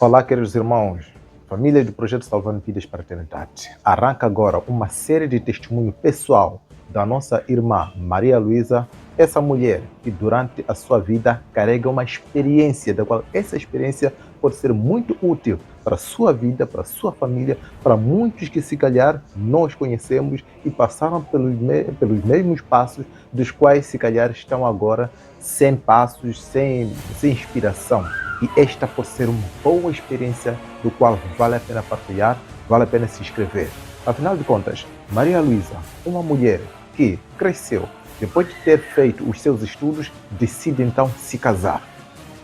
Olá, queridos irmãos, família do Projeto Salvando Vidas para a Eternidade. Arranca agora uma série de testemunho pessoal da nossa irmã Maria Luísa, essa mulher que durante a sua vida carrega uma experiência, da qual essa experiência pode ser muito útil para a sua vida, para a sua família, para muitos que se calhar nós conhecemos e passaram pelos mesmos passos dos quais se calhar estão agora sem passos, sem inspiração. E esta pode ser uma boa experiência do qual vale a pena partilhar, vale a pena se inscrever. Afinal de contas, Maria Luísa, uma mulher que cresceu, depois de ter feito os seus estudos, decide então se casar.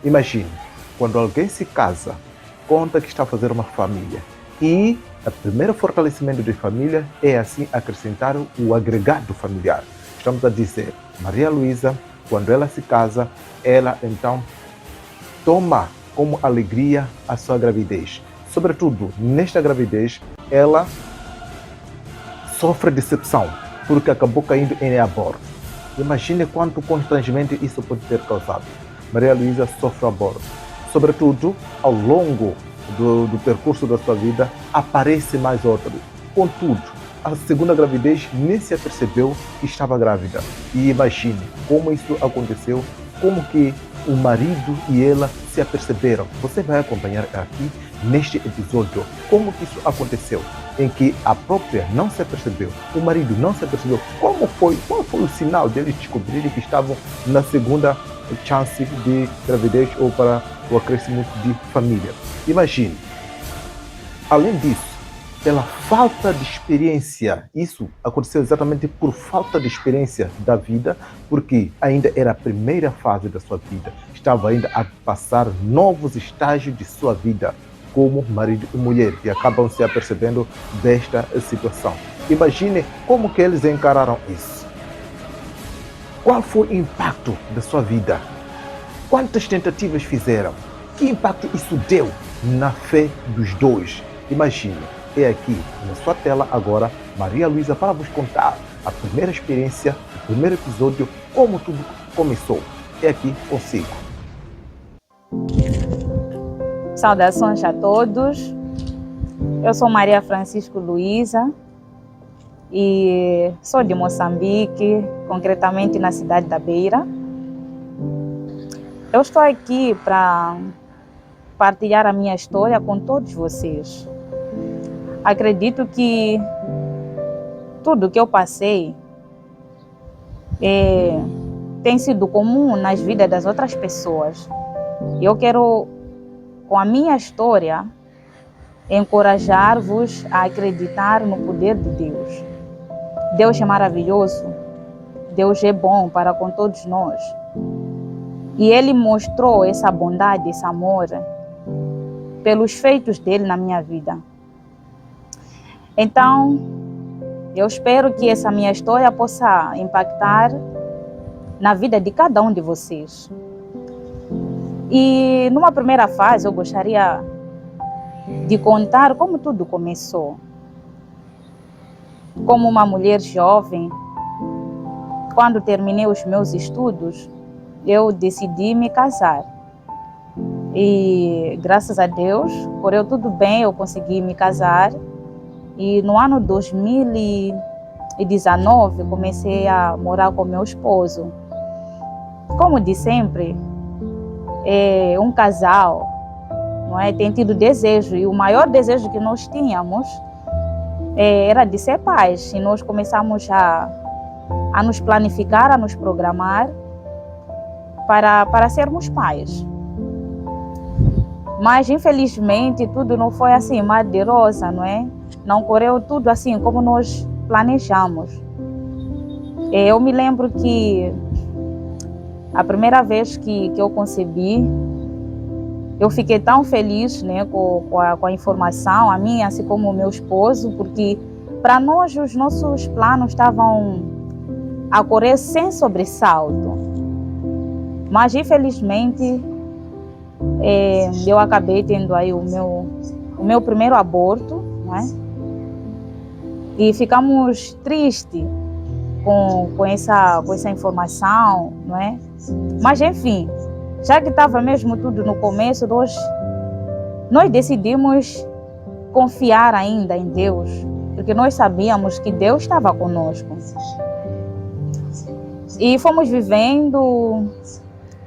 Imagine, quando alguém se casa, conta que está a fazer uma família. E o primeiro fortalecimento de família é assim acrescentar o agregado familiar. Estamos a dizer, Maria Luísa, quando ela se casa, ela então toma como alegria a sua gravidez. Sobretudo, nesta gravidez, ela sofre decepção, porque acabou caindo em aborto. Imagine quanto constrangimento isso pode ter causado. Maria Luísa sofre aborto. Sobretudo, ao longo do percurso da sua vida, aparece mais outro. Contudo, a segunda gravidez nem se apercebeu que estava grávida. E imagine como isso aconteceu, como que o marido e ela se aperceberam. Você vai acompanhar aqui neste episódio como que isso aconteceu, em que a própria não se apercebeu, o marido não se apercebeu. Qual foi o sinal deles descobrirem que estavam na segunda chance de gravidez ou para o acréscimo de família? Imagine. Além disso, pela falta de experiência, isso aconteceu exatamente por falta de experiência da vida, porque ainda era a primeira fase da sua vida, estava ainda a passar novos estágios de sua vida, como marido e mulher, e acabam se apercebendo desta situação. Imagine como que eles encararam isso. Qual foi o impacto da sua vida? Quantas tentativas fizeram? Que impacto isso deu na fé dos dois? Imagine. É aqui, na sua tela agora, Maria Luísa para vos contar a primeira experiência, o primeiro episódio, como tudo começou. É aqui consigo. Saudações a todos. Eu sou Maria Francisco Luísa e sou de Moçambique, concretamente na cidade da Beira. Eu estou aqui para partilhar a minha história com todos vocês. Acredito que tudo que eu passei tem sido comum nas vidas das outras pessoas. Eu quero, com a minha história, encorajar-vos a acreditar no poder de Deus. Deus é maravilhoso, Deus é bom para com todos nós. E Ele mostrou essa bondade, esse amor, pelos feitos dele na minha vida. Então, eu espero que essa minha história possa impactar na vida de cada um de vocês. E numa primeira fase, eu gostaria de contar como tudo começou. Como uma mulher jovem, quando terminei os meus estudos, eu decidi me casar. E graças a Deus, correu tudo bem, eu consegui me casar. E no ano 2019, comecei a morar com meu esposo. Como de sempre, um casal, não é, tem tido desejo, e o maior desejo que nós tínhamos era de ser pais. E nós começamos a nos planificar, a nos programar para sermos pais. Mas, infelizmente, tudo não foi assim, mar de rosa, não é? Não correu tudo assim como nós planejamos. Eu me lembro que a primeira vez que eu concebi, eu fiquei tão feliz, né, com a informação, a minha, assim como o meu esposo, porque para nós os nossos planos estavam a correr sem sobressalto. Mas, infelizmente, eu acabei tendo aí o meu primeiro aborto, não é? E ficamos tristes com essa informação, não é? Mas, enfim, já que estava mesmo tudo no começo, nós nós decidimos confiar ainda em Deus, porque nós sabíamos que Deus estava conosco. E fomos vivendo,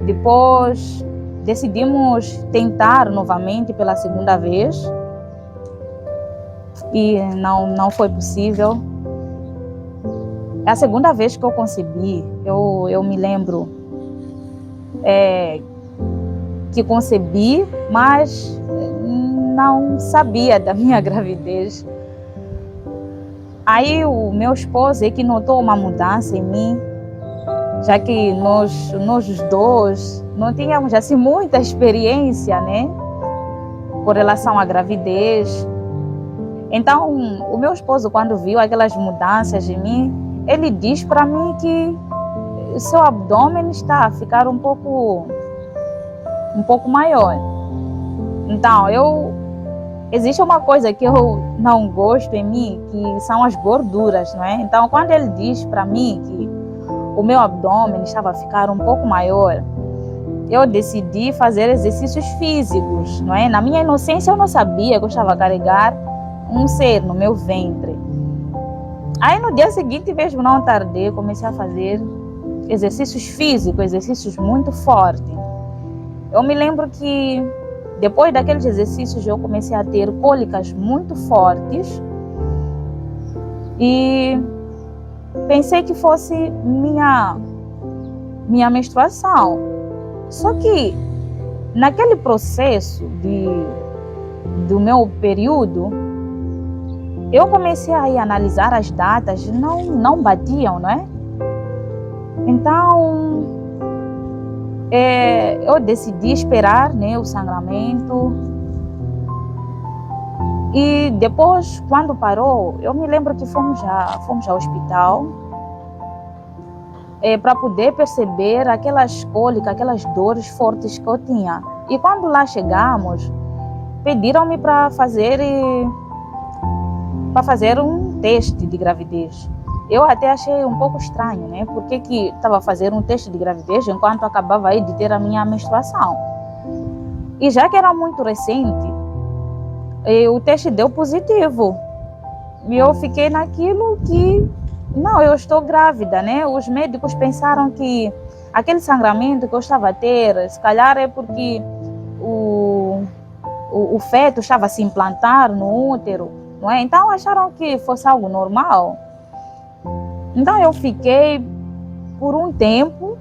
depois decidimos tentar novamente pela segunda vez e não foi possível. É a segunda vez que eu concebi, eu me lembro que concebi, mas não sabia da minha gravidez. Aí o meu esposo é que notou uma mudança em mim, já que nós os dois não tínhamos assim muita experiência, né, com relação à gravidez. Então, o meu esposo, quando viu aquelas mudanças em mim, ele diz para mim que o seu abdômen está a ficar um pouco maior. Então, existe uma coisa que eu não gosto em mim, que são as gorduras, não é? Então, quando ele diz para mim que o meu abdômen estava a ficar um pouco maior, eu decidi fazer exercícios físicos, não é? Na minha inocência, eu não sabia que eu estava a carregar um ser no meu ventre. Aí, no dia seguinte, mesmo não tardei, comecei a fazer exercícios físicos, exercícios muito fortes. Eu me lembro que depois daqueles exercícios eu comecei a ter cólicas muito fortes e pensei que fosse minha menstruação. Só que naquele processo do meu período, eu comecei a analisar as datas, não batiam, não é? Então, eu decidi esperar, né, o sangramento. E depois, quando parou, eu me lembro que fomos ao hospital para poder perceber aquelas cólicas, aquelas dores fortes que eu tinha. E quando lá chegamos, pediram-me para fazer um teste de gravidez. Eu até achei um pouco estranho, né? Por que estava a fazer um teste de gravidez enquanto acabava aí de ter a minha menstruação? E já que era muito recente, o teste deu positivo. E eu fiquei naquilo que, não, eu estou grávida, né? Os médicos pensaram que aquele sangramento que eu estava a ter, se calhar é porque o feto estava a se implantar no útero, não é? Então acharam que fosse algo normal. Então eu fiquei por um tempo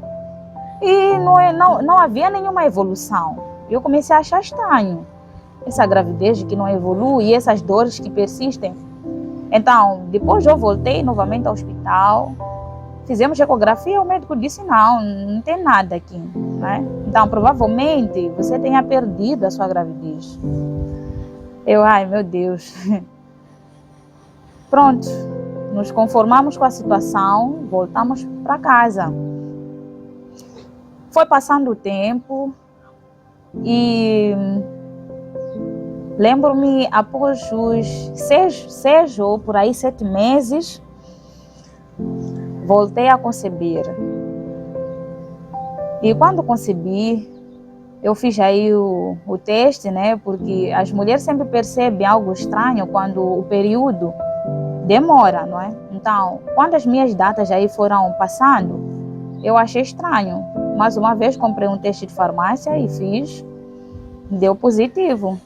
e não havia nenhuma evolução. Eu comecei a achar estranho essa gravidez que não evolui e essas dores que persistem. Então, depois eu voltei novamente ao hospital, fizemos ecografia, o médico disse não tem nada aqui, né? Então provavelmente você tenha perdido a sua gravidez. Ai meu Deus. Pronto. Nos conformamos com a situação, voltamos para casa. Foi passando o tempo e lembro-me, após os 6 ou por aí 7 meses, voltei a conceber. E quando concebi, eu fiz aí o teste, né? Porque as mulheres sempre percebem algo estranho quando o período demora, não é? Então, quando as minhas datas aí foram passando, eu achei estranho. Mais uma vez, comprei um teste de farmácia e fiz, deu positivo.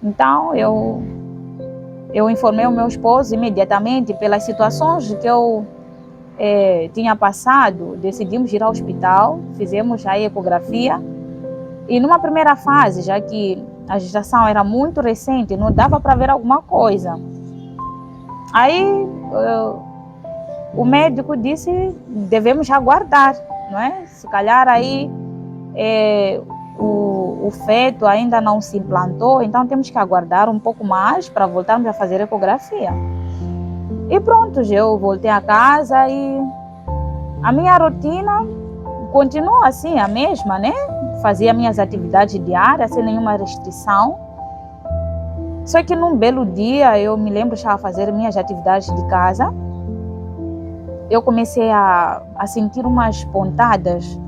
Então, eu informei o meu esposo imediatamente pelas situações que eu tinha passado. Decidimos ir ao hospital, fizemos a ecografia. E numa primeira fase, já que a gestação era muito recente, não dava para ver alguma coisa. Aí o médico disse, devemos aguardar, não é? Se calhar aí o feto ainda não se implantou, então temos que aguardar um pouco mais para voltarmos a fazer ecografia. E pronto, eu voltei a casa e a minha rotina continuou assim, a mesma, né? Fazia minhas atividades diárias sem nenhuma restrição. Só que num belo dia, eu me lembro, estava a fazer minhas atividades de casa. Eu comecei a sentir umas pontadas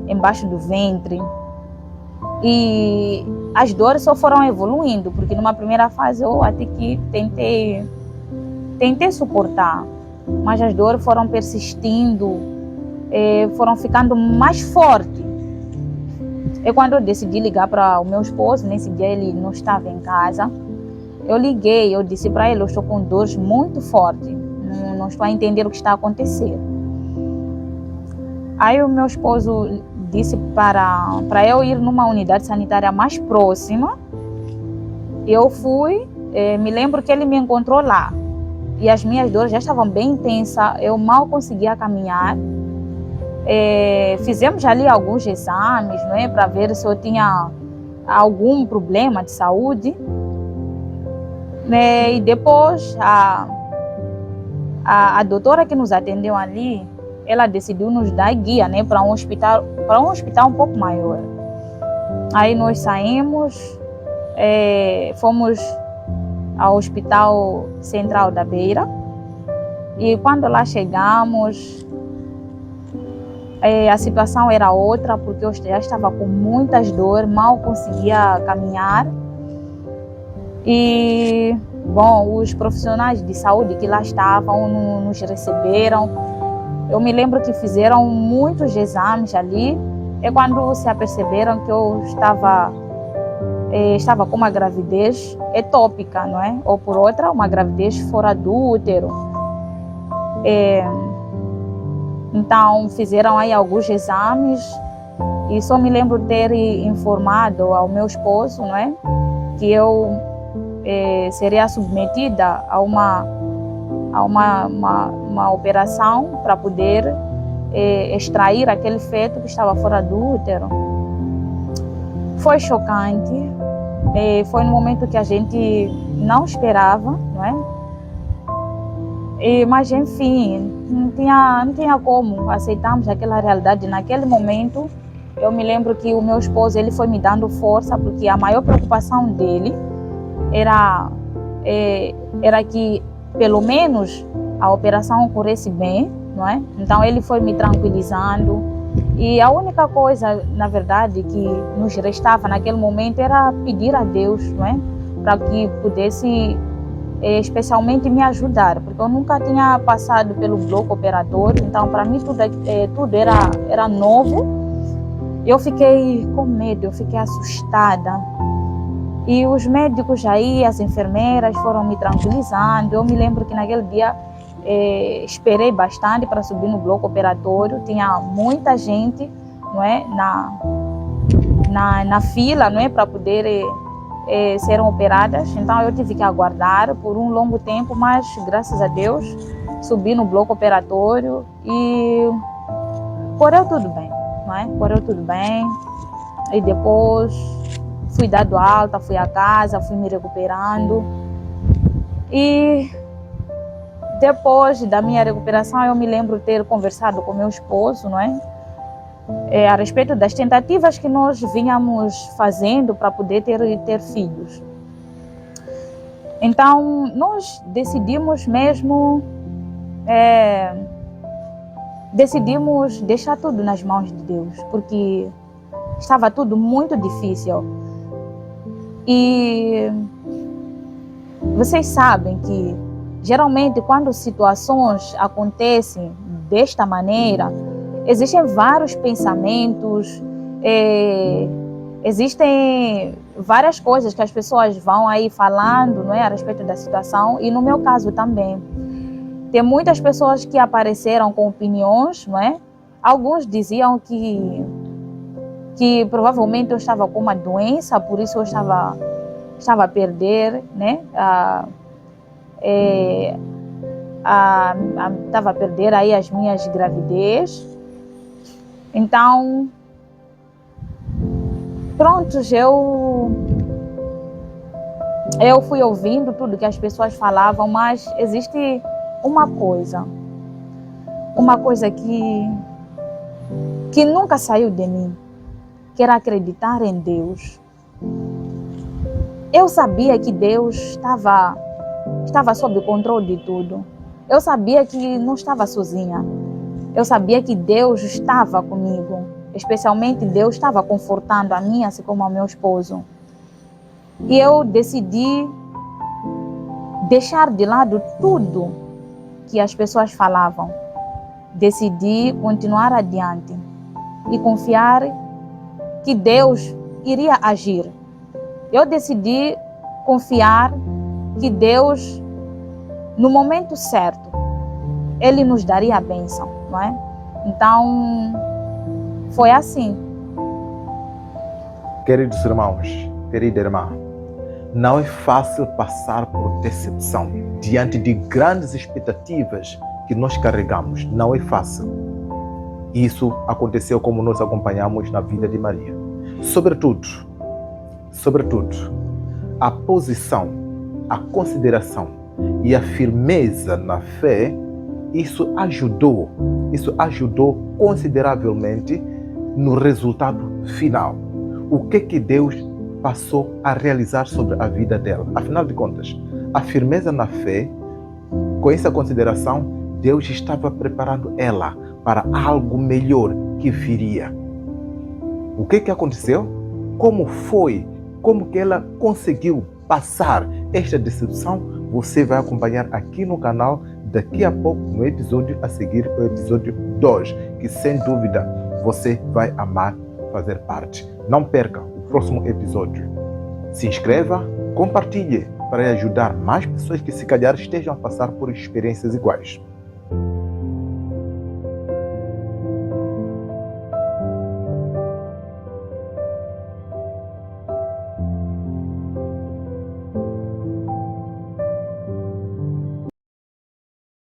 embaixo do ventre. E as dores só foram evoluindo, porque numa primeira fase eu até que tentei suportar, mas as dores foram persistindo, foram ficando mais fortes. E quando eu decidi ligar para o meu esposo, nesse dia ele não estava em casa, eu liguei, eu disse para ele, eu estou com dores muito fortes, não estou a entender o que está a acontecer. Aí o meu esposo disse para eu ir numa unidade sanitária mais próxima. Eu fui, me lembro que ele me encontrou lá. E as minhas dores já estavam bem intensas, eu mal conseguia caminhar. Fizemos ali alguns exames, não é, para ver se eu tinha algum problema de saúde. E depois a doutora que nos atendeu ali, ela decidiu nos dar guia, né, para um hospital um pouco maior. Aí nós saímos, fomos ao Hospital Central da Beira, e quando lá chegamos, a situação era outra, porque eu já estava com muitas dores, mal conseguia caminhar. E, bom, os profissionais de saúde que lá estavam nos receberam. Eu me lembro que fizeram muitos exames ali, e quando se aperceberam que eu estava com uma gravidez ectópica, não é? Ou por outra, uma gravidez fora do útero. Então fizeram aí alguns exames, e só me lembro ter informado ao meu esposo, não é, que eu seria submetida a uma operação para poder extrair aquele feto que estava fora do útero. Foi chocante, foi no momento que a gente não esperava, não é? Mas enfim, não tinha como aceitarmos aquela realidade. Naquele momento, eu me lembro que o meu esposo, ele foi me dando força, porque a maior preocupação dele era que pelo menos a operação ocorresse bem, não é? Então ele foi me tranquilizando, e a única coisa, na verdade, que nos restava naquele momento era pedir a Deus, não é? Para que pudesse especialmente me ajudar, porque eu nunca tinha passado pelo bloco operatório, então para mim tudo era novo. Eu fiquei com medo, eu fiquei assustada. E os médicos aí, as enfermeiras foram me tranquilizando. Eu me lembro que naquele dia esperei bastante para subir no bloco operatório. Tinha muita gente, não é, na fila, não é, para poder serem operadas. Então eu tive que aguardar por um longo tempo, mas graças a Deus subi no bloco operatório e correu tudo bem, não é? Correu tudo bem. E depois fui dado alta, fui a casa, fui me recuperando. E depois da minha recuperação, eu me lembro ter conversado com meu esposo, não é? A respeito das tentativas que nós vínhamos fazendo para poder ter filhos. Então, nós decidimos mesmo, decidimos deixar tudo nas mãos de Deus, porque estava tudo muito difícil. E vocês sabem que, geralmente, quando situações acontecem desta maneira, existem vários pensamentos, existem várias coisas que as pessoas vão aí falando, não é, a respeito da situação, e no meu caso também. Tem muitas pessoas que apareceram com opiniões, não é? Alguns diziam que provavelmente eu estava com uma doença, por isso eu estava a perder, né? Estava a perder aí as minhas gravidez. Então, prontos, eu fui ouvindo tudo que as pessoas falavam, mas existe uma coisa que nunca saiu de mim, que era acreditar em Deus. Eu sabia que Deus estava sob o controle de tudo. Eu sabia que não estava sozinha. Eu sabia que Deus estava comigo. especialmente Deus estava confortando a mim, assim como ao meu esposo. E eu decidi deixar de lado tudo que as pessoas falavam. Decidi continuar adiante e confiar que Deus iria agir. Eu decidi confiar que Deus, no momento certo, Ele nos daria a bênção, não é? Então, foi assim. Queridos irmãos, querida irmã, não é fácil passar por decepção diante de grandes expectativas que nós carregamos. Não é fácil. Isso aconteceu como nós acompanhamos na vida de Maria. Sobretudo, a posição, a consideração e a firmeza na fé, isso ajudou consideravelmente no resultado final. O que Deus passou a realizar sobre a vida dela? Afinal de contas, a firmeza na fé, com essa consideração, Deus estava preparando ela para algo melhor que viria. O que aconteceu? Como foi? Como que ela conseguiu passar esta decepção? Você vai acompanhar aqui no canal daqui a pouco, no episódio a seguir, o episódio 2, que sem dúvida você vai amar fazer parte. Não perca o próximo episódio. Se inscreva, compartilhe para ajudar mais pessoas que se calhar estejam a passar por experiências iguais.